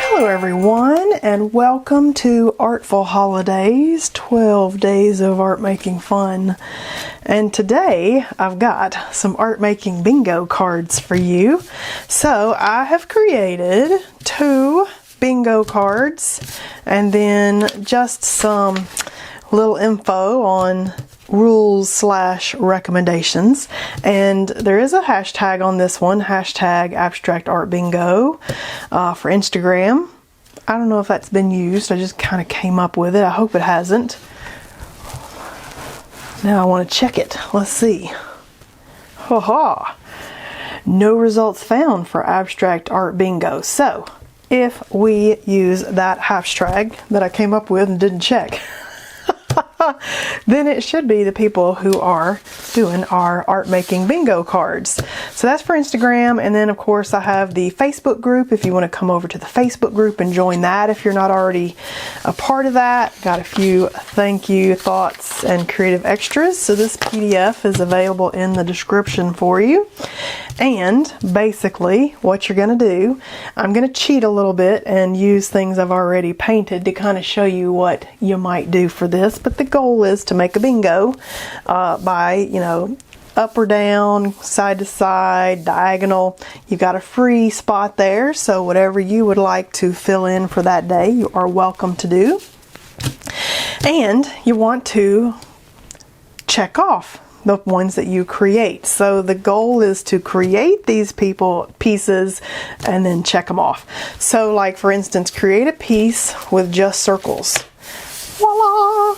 Hello everyone, and welcome to Artful Holidays, 12 days of art making fun. And today I've got some art making bingo cards for you. So I have created 2 bingo cards and then just some little info on rules / recommendations, and there is a hashtag on this one, hashtag abstract art bingo, for Instagram. I don't know if that's been used. I just kind of came up with it. I hope it hasn't. Now I want to check it. Let's see. Ha! No results found for abstract art bingo. So if we use that hashtag that I came up with and didn't check, then it should be the people who are doing our art making bingo cards. So that's for Instagram, and then of course I have the Facebook group if you want to come over to the Facebook group and join that if you're not already a part of that. Got a few thank you thoughts and creative extras, so this PDF is available in the description for you. And basically what you're going to do, I'm going to cheat a little bit and use things I've already painted to kind of show you what you might do for this, but the goal is to make a bingo by, you know, up or down, side to side, diagonal. You've got a free spot there, so whatever you would like to fill in for that day, you are welcome to do. And you want to check off the ones that you create. So the goal is to create these pieces and then check them off. So like for instance, create a piece with just circles. Voila!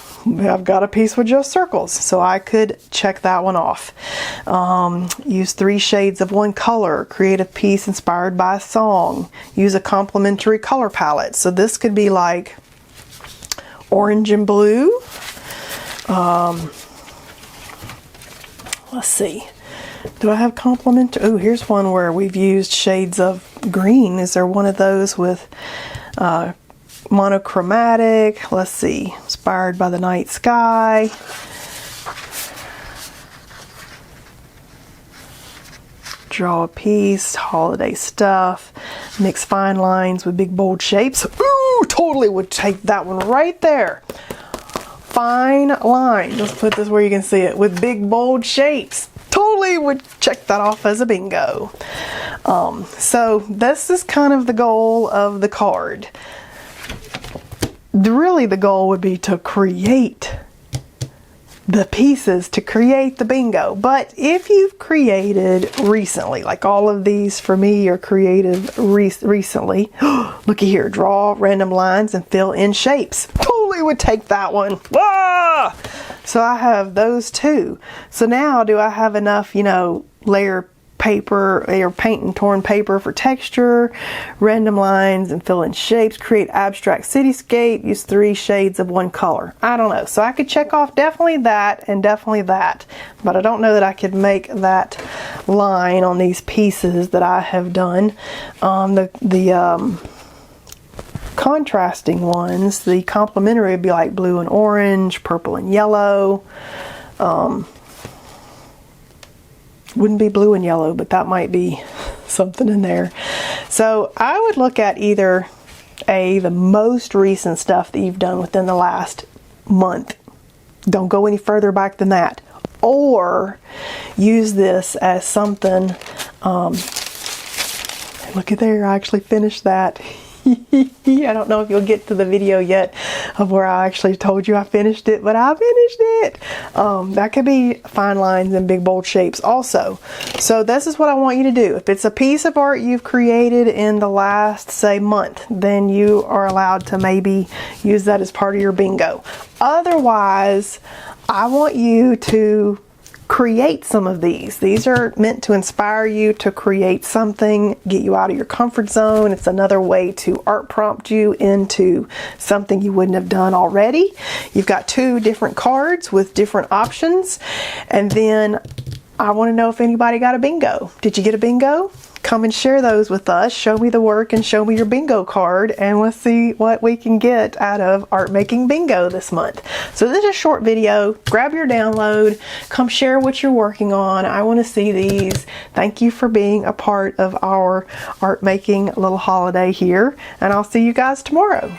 I've got a piece with just circles, so I could check that one off. Use 3 shades of one color. Create a piece inspired by a song. Use a complementary color palette. So this could be like orange and blue. Let's see. Do I have complementary? Oh, here's one where we've used shades of green. Is there one of those with monochromatic? Let's see. Inspired by the night sky. Draw a piece. Holiday stuff. Mix fine lines with big bold shapes. Ooh, totally would take that one right there. Fine line. Let's put this where you can see it, with big bold shapes. Totally would check that off as a bingo. So this is kind of the goal of the card. Really the goal would be to create the pieces to create the bingo. But if you've created recently, like all of these for me are created recently, looky here, draw random lines and fill in shapes. Totally would take that one. Ah! So I have those 2. So now do I have enough, you know, layer paper or paint and torn paper for texture, random lines and fill in shapes, create abstract cityscape, use 3 shades of one color. I don't know. So I could check off definitely that and definitely that, but I don't know that I could make that line on these pieces that I have done. The contrasting ones, the complementary would be like blue and orange, purple and yellow. Wouldn't be blue and yellow, but that might be something in there. So I would look at either the most recent stuff that you've done within the last month. Don't go any further back than that. Or use this as something, look at there, I actually finished that. I don't know if you'll get to the video yet of where I actually told you I finished it, but I finished it. That could be fine lines and big bold shapes also. So this is what I want you to do. If it's a piece of art you've created in the last, say, month, then you are allowed to maybe use that as part of your bingo. Otherwise, I want you to create some of these. These are meant to inspire you to create something, get you out of your comfort zone. It's another way to art prompt you into something you wouldn't have done already. You've got 2 different cards with different options, and then I want to know if anybody got a bingo. Did you get a bingo? come and share those with us. Show me the work and show me your bingo card, and let's see what we can get out of art making bingo this month. So this is a short video. Grab your download, come share what you're working on. I want to see these. Thank you for being a part of our art making little holiday here, and I'll see you guys tomorrow.